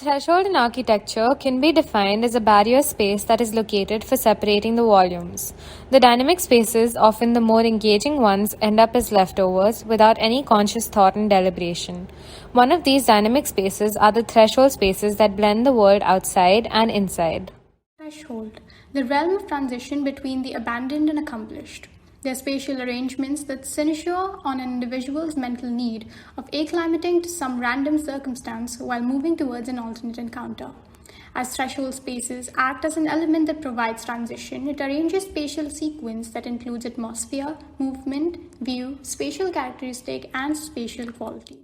Threshold in architecture can be defined as a barrier space that is located for separating the volumes. The dynamic spaces, often the more engaging ones, end up as leftovers without any conscious thought and deliberation. One of these dynamic spaces are the threshold spaces that blend the world outside and inside. Threshold, the realm of transition between the abandoned and accomplished. They are spatial arrangements that sinecure on an individual's mental need of acclimating to some random circumstance while moving towards an alternate encounter. As threshold spaces act as an element that provides transition, it arranges spatial sequence that includes atmosphere, movement, view, spatial characteristic, and spatial quality.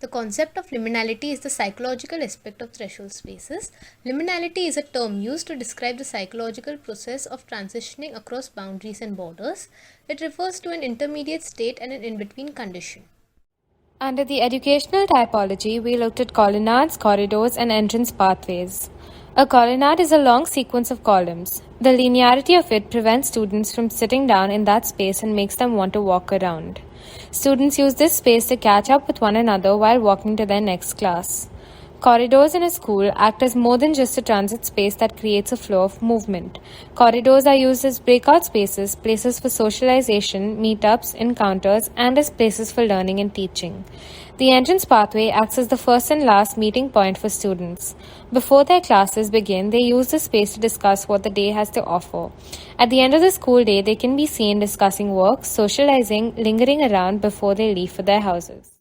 The concept of liminality is the psychological aspect of threshold spaces. Liminality is a term used to describe the psychological process of transitioning across boundaries and borders. It refers to an intermediate state and an in-between condition. Under the educational typology, we looked at colonnades, corridors, and entrance pathways. A colonnade is a long sequence of columns. The linearity of it prevents students from sitting down in that space and makes them want to walk around. Students use this space to catch up with one another while walking to their next class. Corridors in a school act as more than just a transit space that creates a flow of movement. Corridors are used as breakout spaces, places for socialization, meetups, encounters, and as places for learning and teaching. The entrance pathway acts as the first and last meeting point for students. Before their classes begin, they use the space to discuss what the day has to offer. At the end of the school day, they can be seen discussing work, socializing, lingering around before they leave for their houses.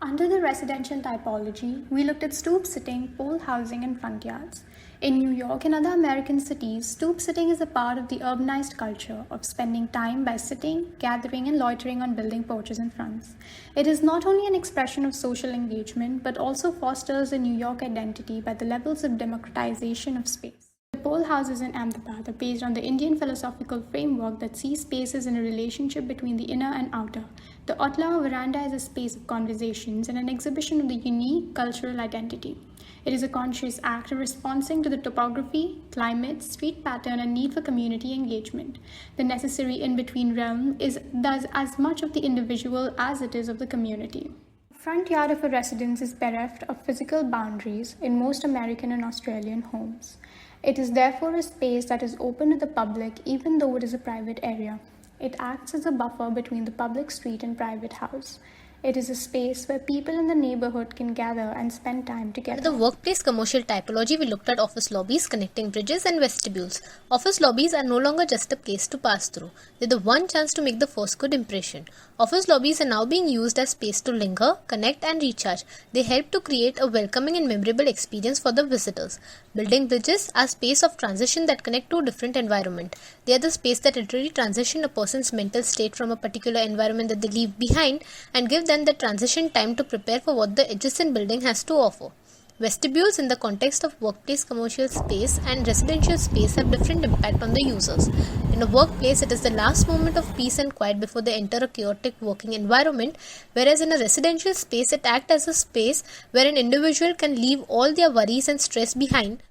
Under the residential typology, we looked at stoop sitting, pole housing, and front yards. In New York and other American cities, stoop sitting is a part of the urbanized culture of spending time by sitting, gathering, and loitering on building porches and fronts. It is not only an expression of social engagement, but also fosters a New York identity by the levels of democratization of space. The pole houses in Ahmedabad are based on the Indian philosophical framework that sees spaces in a relationship between the inner and outer. The Otla veranda is a space of conversations and an exhibition of the unique cultural identity. It is a conscious act of responding to the topography, climate, street pattern, and need for community engagement. The necessary in-between realm is thus as much of the individual as it is of the community. The front yard of a residence is bereft of physical boundaries in most American and Australian homes. It is therefore a space that is open to the public even though it is a private area. It acts as a buffer between the public street and private house. It is a space where people in the neighborhood can gather and spend time together. Under the workplace commercial typology, we looked at office lobbies, connecting bridges, and vestibules. Office lobbies are no longer just a place to pass through. They're the one chance to make the first good impression. Office lobbies are now being used as space to linger, connect, and recharge. They help to create a welcoming and memorable experience for the visitors. Building bridges are space of transition that connect to different environment. They are the space that literally transition a person's mental state from a particular environment that they leave behind and give them the transition time to prepare for what the adjacent building has to offer. Vestibules in the context of workplace commercial space and residential space have different impact on the users. In a workplace, it is the last moment of peace and quiet before they enter a chaotic working environment, whereas in a residential space, it acts as a space where an individual can leave all their worries and stress behind